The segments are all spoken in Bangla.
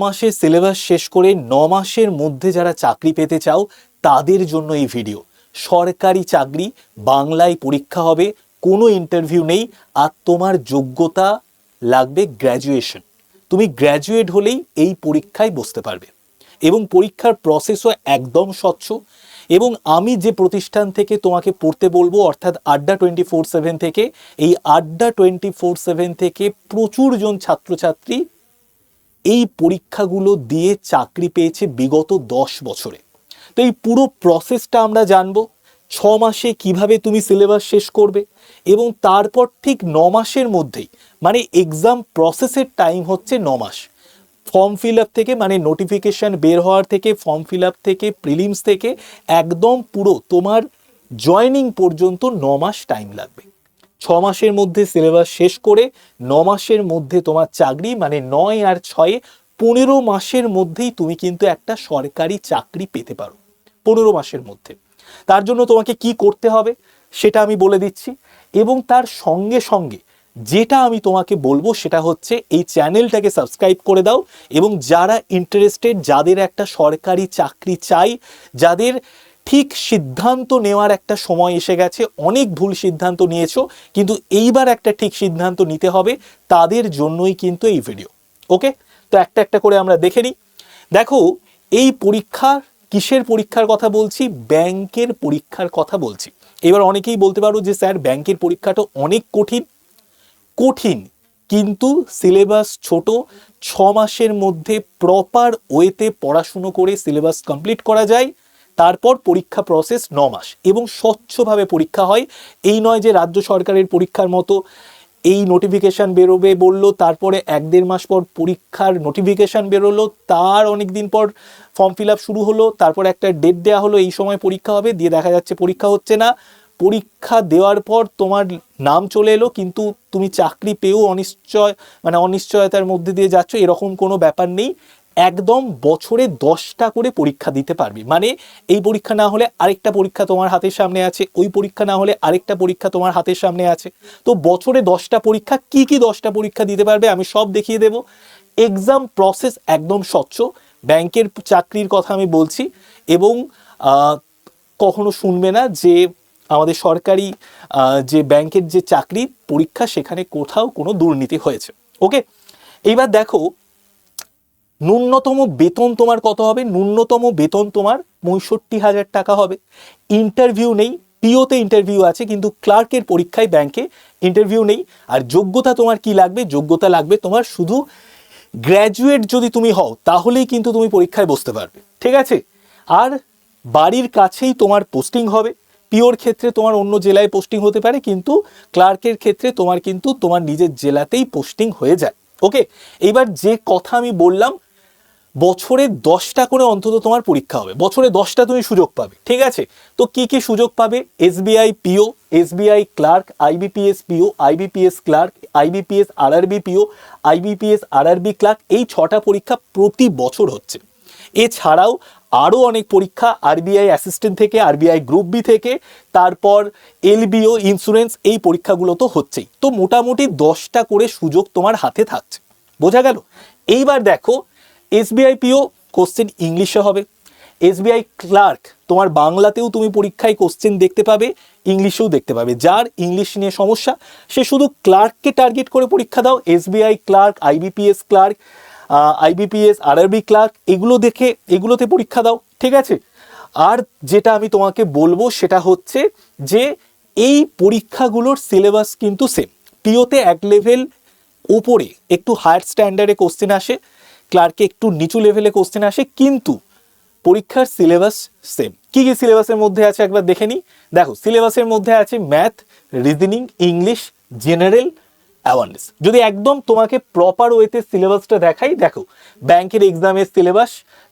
মাসের সিলেবাস শেষ করে 9 মাসের মধ্যে যারা চাকরি পেতে চাও তাদের জন্য এই ভিডিও। সরকারি চাকরি, বাংলায় পরীক্ষা হবে, কোনো ইন্টারভিউ নেই, আর তোমার যোগ্যতা লাগবে গ্র্যাজুয়েশন। তুমি গ্র্যাজুয়েট হলেই এই পরীক্ষায় বসতে পারবে, এবং পরীক্ষার প্রসেসও একদম স্বচ্ছ। এবং আমি যে প্রতিষ্ঠান থেকে তোমাকে পড়তে বলবো, অর্থাৎ আড্ডা 24/7 থেকে, এই আড্ডা 24/7 থেকে প্রচুর জন ছাত্রছাত্রী এই পরীক্ষাগুলো দিয়ে চাকরি পেয়েছে বিগত 10 বছরে। তো এই পুরো প্রসেসটা আমরা জানবো। 6 মাসে কিভাবে তুমি সিলেবাস শেষ করবে, এবং তারপর ঠিক 9 মাসের মধ্যেই, মানে এক্সাম প্রসেসের টাইম হচ্ছে 9 মাস। ফর্ম ফিল আপ থেকে, মানে নোটিফিকেশান বের হওয়ার থেকে, ফর্ম ফিল আপ থেকে, প্রিলিমস থেকে একদম পুরো তোমার জয়নিং পর্যন্ত 9 মাস টাইম লাগবে। 6 মাসের মধ্যে সিলেবাস শেষ করে 9 মাসের মধ্যে তোমার চাকরি, মানে 9 আর 6 15 মাসের মধ্যেই তুমি কিন্তু একটা সরকারি চাকরি পেতে পারো, 15 মাসের মধ্যে। তার জন্য তোমাকে কি করতে হবে সেটা আমি বলে দিচ্ছি, এবং তার সঙ্গে সঙ্গে যেটা আমি তোমাকে বলবো সেটা হচ্ছে এই চ্যানেলটাকে সাবস্ক্রাইব করে দাও। এবং যারা ইন্টারেস্টেড, যাদের একটা সরকারি চাকরি চাই, যাদের ঠিক সিদ্ধান্ত নেওয়ার একটা সময় এসে গেছে, অনেক ভুল সিদ্ধান্ত নিয়েছো, কিন্তু এইবার একটা ঠিক সিদ্ধান্ত নিতে হবে, তাদের জন্যই কিন্তু এই ভিডিও। ওকে, তো একটা একটা করে আমরা দেখে নিই। দেখো, এই পরীক্ষার, কিসের পরীক্ষার কথা বলছি? ব্যাংকের পরীক্ষার কথা বলছি। এবার অনেকেই বলতে পারো যে স্যার ব্যাংকের পরীক্ষাটা অনেক কঠিন। কঠিন, কিন্তু সিলেবাস ছোট। 6 মাসের মধ্যে প্রপার ওয়েতে পড়াশুনো করে সিলেবাস কমপ্লিট করা যায়। তারপর পরীক্ষা প্রসেস 9 মাস, এবং স্বচ্ছভাবে পরীক্ষা হয়। এই নয় যে রাজ্য সরকারের পরীক্ষার মতো এই নোটিফিকেশান বেরোবে বললো, তারপরে 1-1.5 মাস পর পরীক্ষার নোটিফিকেশান বেরোলো, তার অনেক দিন পর ফর্ম ফিল আপ শুরু হলো, তারপর একটা ডেট দেওয়া হলো এই সময় পরীক্ষা হবে, দিয়ে দেখা যাচ্ছে পরীক্ষা হচ্ছে না। পরীক্ষা দেওয়ার পর তোমার নাম চলে এলো, কিন্তু তুমি চাকরি পেয়েও অনিশ্চয়তার মধ্যে দিয়ে যাচ্ছ, এরকম কোনো ব্যাপার নেই। একদম বছরে 10টা করে পরীক্ষা দিতে পারবে, মানে এই পরীক্ষা না হলে আরেকটা পরীক্ষা তোমার হাতের সামনে আছে, ওই পরীক্ষা না হলে আরেকটা পরীক্ষা তোমার হাতের সামনে আছে। তো বছরে 10টা পরীক্ষা, কি কি 10টা পরীক্ষা দিতে পারবে আমি সব দেখিয়ে দেব। এক্সাম প্রসেস একদম স্বচ্ছ, ব্যাংকের চাকরির কথা আমি বলছি। এবং কখনো শুনবে না যে আমাদের সরকারি যে ব্যাংকের যে চাকরি পরীক্ষা, সেখানে কোথাও কোনো দুর্নীতি হয়েছে। ওকে, এইবার দেখো, ন্যূনতম বেতন তোমার কত হবে? ন্যূনতম বেতন তোমার 65,000 টাকা হবে। ইন্টারভিউ নেই, পিওতে ইন্টারভিউ আছে, কিন্তু ক্লার্কের পরীক্ষায় ব্যাংকে ইন্টারভিউ নেই। আর যোগ্যতা তোমার কি লাগবে? যোগ্যতা লাগবে তোমার শুধু গ্র্যাজুয়েট যদি তুমি হও, তাহলেই কিন্তু তুমি পরীক্ষায় বসতে পারবে, ঠিক আছে? আর বাড়ির কাছেই তোমার পোস্টিং হবে। পিওর ক্ষেত্রে তোমার অন্য জেলায় পোস্টিং হতে পারে, কিন্তু ক্লার্কের ক্ষেত্রে তোমার কিন্তু তোমার নিজের জেলাতেই পোস্টিং হয়ে যায়। ওকে, এইবার যে কথা আমি বললাম, বছরে 10টা করে অন্তত তোমার পরীক্ষা হবে, বছরে 10টা তুমি সুযোগ পাবে, ঠিক আছে? তো কি কি সুযোগ পাবে? SBI PO, SBI clerk, IBPS PO, IBPS clerk, IBPS RRB PO, IBPS RRB clerk, এই 6টা পরীক্ষা প্রতি বছর হচ্ছে। এছাড়াও আরও অনেক পরীক্ষা, আরবিআই অ্যাসিস্ট্যান্ট থেকে, আরবিআই গ্রুপ বি থেকে, তারপর এলবিও ইন্স্যুরেন্স, এই পরীক্ষাগুলো তো হচ্ছেই। তো মোটামুটি 10টা করে সুযোগ তোমার হাতে থাকছে, বোঝা গেল? এইবার দেখো, এসবিআই পিও কোশ্চেন ইংলিশে হবে, এসবিআই ক্লার্ক তোমার বাংলাতেও তুমি পরীক্ষায় কোশ্চেন দেখতে পাবে, ইংলিশেও দেখতে পাবে। যার ইংলিশ নিয়ে সমস্যা, সে শুধু ক্লার্ককে টার্গেট করে পরীক্ষা দাও, SBI clerk, IBPS clerk, IBPS RRB clerk, এগুলোতে পরীক্ষা দাও, ঠিক আছে? আর যেটা আমি তোমাকে বলবো সেটা হচ্ছে যে এই পরীক্ষাগুলোর সিলেবাস কিন্তু সেম। পিওতে এক লেভেল ওপরে একটু হায়ার স্ট্যান্ডার্ডে কোশ্চেন আসে, ক্লার্কে একটু নিচু লেভেলে কোশ্চেন আসে, কিন্তু পরীক্ষার সিলেবাস সেম। কি কি সিলেবাসের মধ্যে আছে একবার দেখে নিই। দেখো, সিলেবাসের মধ্যে আছে math, reasoning, English, general awareness. যদি একদম তোমাকে প্রপার ওয়েতে সিলেবাসটা দেখাই, দেখো ব্যাংকের এক্সামের সিলেবাস,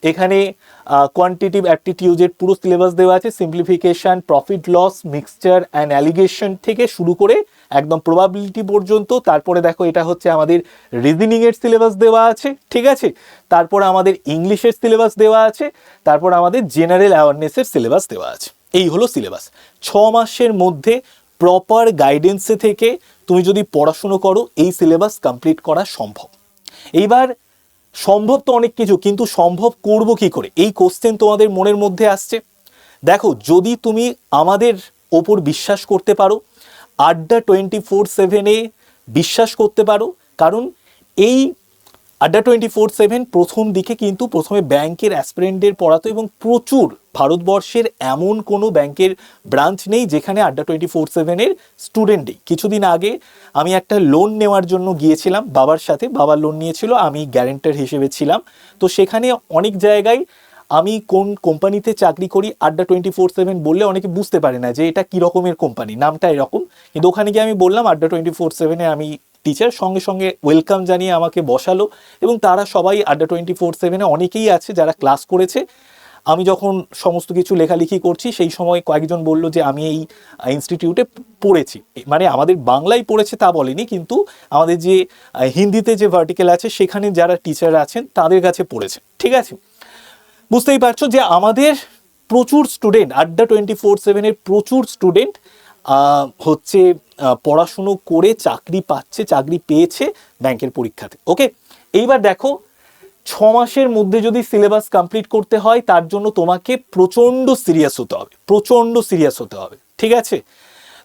এখানে কোয়ান্টিটিভ অ্যাপটিটিউডের পুরো সিলেবাস দেওয়া আছে, simplification, profit loss, mixture and alligation থেকে শুরু করে একদম প্রবাবিলিটি পর্যন্ত। তারপরে দেখো, এটা হচ্ছে আমাদের রিজনিং এর সিলেবাস দেওয়া আছে, ঠিক আছে? তারপর আমাদের ইংলিশের সিলেবাস দেওয়া আছে, তারপর আমাদের জেনারেল অ্যাওয়ারনেসের সিলেবাস দেওয়া আছে। এই হলো সিলেবাস। 6 মাসের মধ্যে প্রপার গাইডেন্সে থেকে তুমি যদি পড়াশুনো করো, এই সিলেবাস কমপ্লিট করা সম্ভব। এইবার সম্ভব তো অনেক কিছু, কিন্তু সম্ভব করব কি করে, এই কোশ্চেন তোমাদের মনের মধ্যে আসছে। দেখো, যদি তুমি আমাদের ওপর বিশ্বাস করতে পারো, আড্ডা 24/7-এ বিশ্বাস করতে পারো, কারণ এই আড্ডা 24/7 প্রথম দিকে কিন্তু প্রথমে ব্যাংকের অ্যাসপিরেন্টদের পড়াতো, এবং প্রচুর ভারতবর্ষের এমন কোনো ব্যাংকের ব্রাঞ্চ নেই যেখানে আড্ডা 24/7-এর স্টুডেন্ট নেই। কিছুদিন আগে আমি একটা লোন নেওয়ার জন্য গিয়েছিলাম বাবার সাথে, বাবার লোন নিয়েছিল, আমি গ্যারেন্টার হিসেবে ছিলাম। তো সেখানে অনেক জায়গায় আমি কোন কোম্পানিতে চাকরি করি আড্ডা 24/7 বললে অনেকে বুঝতে পারে না যে এটা কী রকমের কোম্পানি, নামটা এরকম। কিন্তু ওখানে গিয়ে আমি বললাম আড্ডা 24/7-এ আমি টিচার, সঙ্গে সঙ্গে ওয়েলকাম জানিয়ে আমাকে বসালো, এবং তারা সবাই আড্ডা 24/7-এ অনেকেই আছে যারা ক্লাস করেছে। আমি যখন সমস্ত কিছু লেখালেখি করছি সেই সময় কয়েকজন বলল যে আমি এই ইনস্টিটিউটে পড়েছি, মানে আমাদের বাংলায় পড়েছে তা বলেনি, কিন্তু আমাদের যে হিন্দিতে যে ভার্টিক্যাল আছে সেখানে যারা টিচার আছেন তাদের কাছে পড়েছে। ঠিক আছে, বুঝতেই পারছো যে আমাদের প্রচুর স্টুডেন্ট, আড্ডা 24/7-এর প্রচুর স্টুডেন্ট হচ্ছে পড়াশুনো করে চাকরি পাচ্ছে, চাকরি পেয়েছে ব্যাংকের পরীক্ষাতে। ওকে, এইবার দেখো, 6 মাসের মধ্যে যদি সিলেবাস কমপ্লিট করতে হয় তার জন্য তোমাকে প্রচণ্ড সিরিয়াস হতে হবে, প্রচণ্ড সিরিয়াস হতে হবে। ঠিক আছে,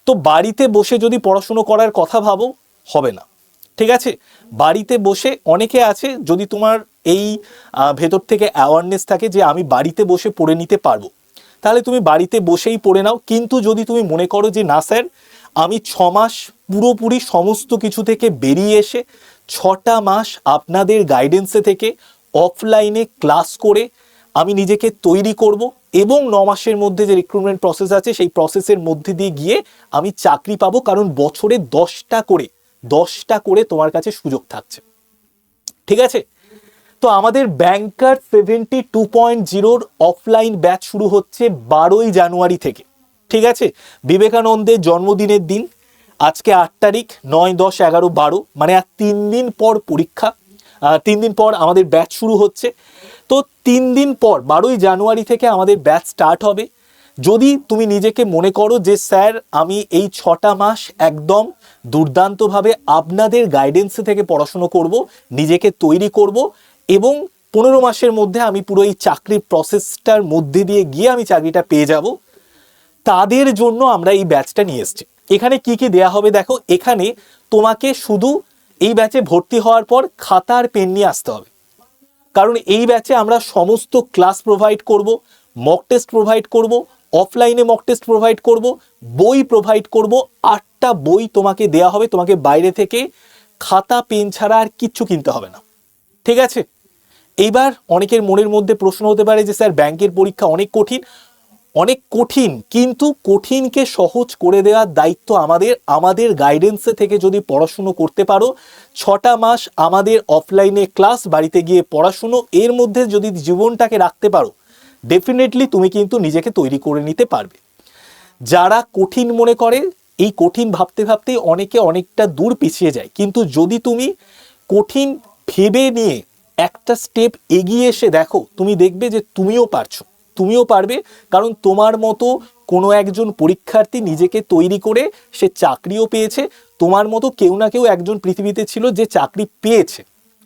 তো বাড়িতে বসে যদি পড়াশুনো করার কথা ভাবো, হবে না। ঠিক আছে, বাড়িতে বসে অনেকে আছে, যদি তোমার এই ভেতর থেকে অ্যাওয়ারনেস থাকে যে আমি বাড়িতে বসে পড়ে নিতে পারবো, তাহলে তুমি বাড়িতে বসেই পড়ে নাও। কিন্তু যদি তুমি মনে করো যে না স্যার, আমি 6 মাস পুরোপুরি সমস্ত কিছু থেকে বেরিয়ে এসে 6টা মাস আপনাদের গাইডেন্সে থেকে অফলাইনে ক্লাস করে আমি নিজেকে তৈরি করব, এবং 9 মাসের মধ্যে যে রিক্রুটমেন্ট প্রসেস আছে সেই প্রসেসের মধ্যে দিয়ে গিয়ে আমি চাকরি পাবো, কারণ বছরে 10টা করে তোমার কাছে সুযোগ থাকছে। ঠিক আছে, তো আমাদের ব্যাংকার 72.0-র অফলাইন ব্যাচ শুরু হচ্ছে 12ই জানুয়ারি থেকে। ঠিক আছে, বিবেকানন্দের জন্মদিনের দিন, আজকে 8 তারিখ, 9, 10, 11, 12, মানে আর 3 দিন পর পরীক্ষা, 3 দিন পর আমাদের ব্যাচ শুরু হচ্ছে। তো 3 দিন পর 12ই জানুয়ারি থেকে আমাদের ব্যাচ স্টার্ট হবে। যদি তুমি নিজেকে মনে করো যে স্যার আমি এই 6টা মাস একদম দুর্দান্তভাবে আপনাদের গাইডেন্স থেকে পড়াশুনো করব, নিজেকে তৈরি করব, এবং 15 মাসের মধ্যে আমি পুরো এই চাকরির প্রসেসটার মধ্যে দিয়ে গিয়ে আমি চাকরিটা পেয়ে যাব, তাদের জন্য আমরা এই ব্যাচটা নিয়ে এসেছি। এখানে কি কি দেয়া হবে দেখো, এখানে তোমাকে শুধু এই ব্যাচে ভর্তি হওয়ার পর খাতা আর পেন নিয়ে আসতে হবে, কারণ এই ব্যাচে আমরা সমস্ত ক্লাস প্রোভাইড করব, মক টেস্ট প্রোভাইড করব, অফলাইনে মক টেস্ট প্রোভাইড করব, বই প্রোভাইড করব। 8টা বই তোমাকে দেয়া হবে, তোমাকে বাইরে থেকে খাতা পেন ছাড়া আর কিচ্ছু কিনতে হবে না। ঠিক আছে, এইবার অনেকের মনের মধ্যে প্রশ্ন হতে পারে যে স্যার ব্যাংকের পরীক্ষা অনেক কঠিন, অনেক কঠিন, কিন্তু কঠিনকে সহজ করে দেওয়ার দায়িত্ব আমাদের গাইডেন্সে থেকে যদি পড়াশুনো করতে পারো, 6টা মাস আমাদের অফলাইনে ক্লাস, বাড়িতে গিয়ে পড়াশুনো, এর মধ্যে যদি জীবনটাকে রাখতে পারো, ডেফিনেটলি তুমি কিন্তু নিজেকে তৈরি করে নিতে পারবে। যারা কঠিন মনে করে, এই কঠিন ভাবতে ভাবতেই অনেকে অনেকটা দূর পিছিয়ে যায়, কিন্তু যদি তুমি কঠিন ভেবে নিয়ে একটা স্টেপ এগিয়ে এসে দেখো, তুমি দেখবে যে তুমিও পারবে, কারণ তোমার মতো কোনো একজন পরীক্ষার্থী নিজেকে তৈরি করে সে চাকরিও পেয়েছে, তোমার মতো কেউ না কেউ একজন পৃথিবীতে ছিল যে চাকরি পেয়েছে,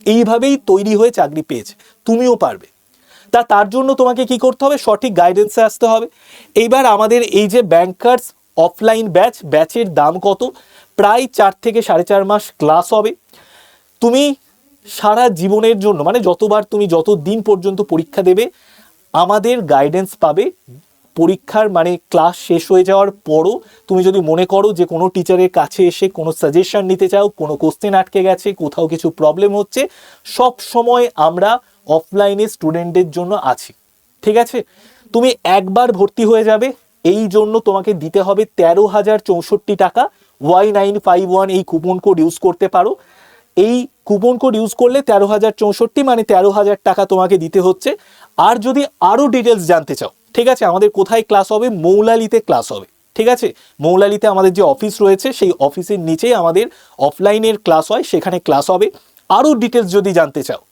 এইভাবেই তৈরি হয়ে চাকরি পেয়েছে, তুমিও পারবে। তার জন্য তোমাকে কি করতে হবে, সঠিক গাইডেন্সে আসতে হবে। এইবার আমাদের এই যে ব্যাংকার্স অফলাইন ব্যাচের দাম কত, প্রায় 4 থেকে 4.5 মাস ক্লাস হবে। তুমি সারা জীবনের জন্য, মানে যত দিন পর্যন্ত পরীক্ষা দেবে আমাদের গাইডেন্স পাবে। পরীক্ষার মানে ক্লাস শেষ হয়ে যাওয়ার পরও তুমি যদি মনে করো যে কোনো টিচারের কাছে এসে কোনো সাজেশন নিতে চাও, কোনো কোশ্চেন আটকে গেছে, কোথাও কিছু প্রবলেম হচ্ছে, সব সময় আমরা অফলাইনে স্টুডেন্টদের জন্য আছি। ঠিক আছে, তুমি একবার ভর্তি হয়ে যাবে, এই জন্য তোমাকে দিতে হবে 13,064 টাকা। Y951 এই কুপন কোড ইউজ করতে পারো। এই কুপন কোড ইউজ করলে 13,064 মানে 13,000 টাকা তোমাকে দিতে হচ্ছে। আর যদি আরো ডিটেলস জানতে চাও, ঠিক আছে, আমাদের কোথায় ক্লাস হবে, মৌলালিতে ক্লাস হবে। ঠিক আছে, মৌলালিতে আমাদের যে অফিস রয়েছে সেই অফিসের নিচেই আমাদের অফলাইনের ক্লাস হয়, সেখানে ক্লাস হবে। আরো ডিটেলস যদি জানতে চাও,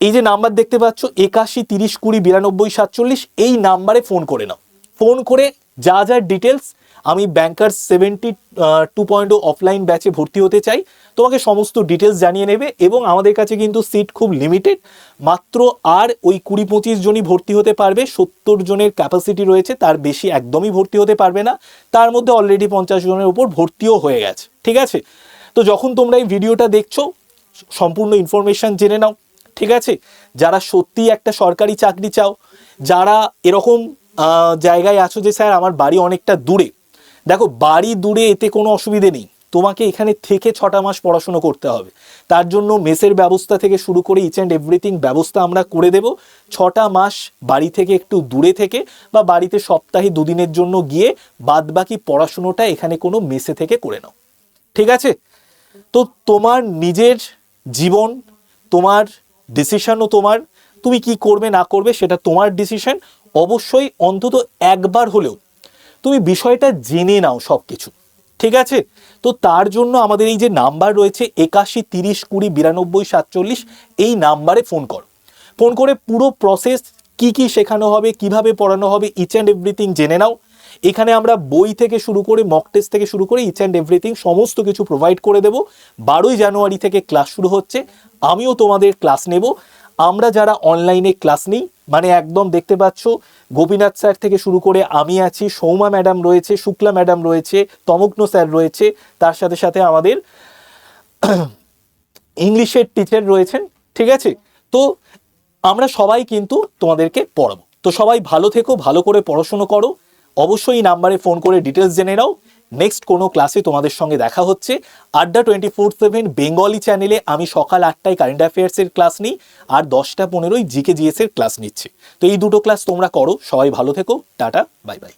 এই যে নাম্বার দেখতে পাচ্ছ 81 30 20 92 47, এই নাম্বারে ফোন করে নাও। ফোন করে যা ডিটেলস, আমি ব্যাংকার 72.0 অফলাইন ব্যাচে ভর্তি হতে চাই, তোমাকে সমস্ত ডিটেলস জানিয়ে নেবে। এবং আমাদের কাছে কিন্তু সিট খুব লিমিটেড, মাত্র আর ওই 20-25 জনই ভর্তি হতে পারবে। 70 জনের ক্যাপাসিটি রয়েছে, তার বেশি একদমই ভর্তি হতে পারবে না। তার মধ্যে অলরেডি 50 জনের উপর ভর্তিও হয়ে গেছে, ঠিক আছে? তো যখন তোমরা এই ভিডিওটা দেখছো, সম্পূর্ণ ইনফরমেশন জেনে নাও, ঠিক আছে? যারা সত্যি একটা সরকারি চাকরি চাও, যারা এরকম জায়গায় আছো যে স্যার আমার বাড়ি অনেকটা দূরে, দেখো বাড়ি দূরে এতে কোনো অসুবিধে নেই, তোমাকে এখানে থেকে 6টা মাস পড়াশুনো করতে হবে। তার জন্য মেসের ব্যবস্থা থেকে শুরু করে ইচ অ্যান্ড এভরিথিং ব্যবস্থা আমরা করে দেব। 6টা মাস বাড়ি থেকে একটু দূরে থেকে বা বাড়িতে সপ্তাহে 2 দিনের জন্য গিয়ে বাদবাকি পড়াশুনোটা এখানে কোনো মেসে থেকে করে নাও, ঠিক আছে? তো তোমার নিজের জীবন, তোমার ডিসিশনও তোমার, তুমি কি করবে না করবে সেটা তোমার ডিসিশন। অবশ্যই অন্তত একবার হলেও তুমি বিষয়টা জেনে নাও সব কিছু, ঠিক আছে? তো তার জন্য আমাদের এই যে নাম্বার রয়েছে 81 30 20 92 47, এই নাম্বারে ফোন করো। ফোন করে পুরো প্রসেস কি কি শেখানো হবে, কিভাবে পড়ানো হবে, ইচ অ্যান্ড এভরিথিং জেনে নাও। এখানে আমরা বই থেকে শুরু করে মক টেস্ট থেকে শুরু করে ইচ অ্যান্ড এভরিথিং সমস্ত কিছু প্রোভাইড করে দেব। 12ই জানুয়ারি থেকে ক্লাস শুরু হচ্ছে, আমিও তোমাদের ক্লাস নেব। আমরা যারা অনলাইনে ক্লাস নিই, মানে একদম দেখতে পাচ্ছ গোপীনাথ স্যার থেকে শুরু করে আমি আছি, সৌমা ম্যাডাম রয়েছে, শুক্লা ম্যাডাম রয়েছে, তমগ্ন স্যার রয়েছে, তার সাথে সাথে আমাদের ইংলিশের টিচার রয়েছেন, ঠিক আছে? তো আমরা সবাই কিন্তু তোমাদেরকে পড়াবো। তো সবাই ভালো থেকো, ভালো করে পড়াশোনা করো। অবশ্যই এই নাম্বারে ফোন করে ডিটেলস জেনে নাও। নেক্সট কোনো ক্লাসে তোমাদের সঙ্গে দেখা হচ্ছে। আড্ডা 24/7 বেঙ্গলি চ্যানেলে আমি সকাল 8টায় কারেন্ট অ্যাফেয়ার্সের ক্লাস নিই, আর 10টা 15 জিকে জিএস এর ক্লাস নিচ্ছি। তো এই দুটো ক্লাস তোমরা করো। সবাই ভালো থেকো, টাটা, বাই বাই।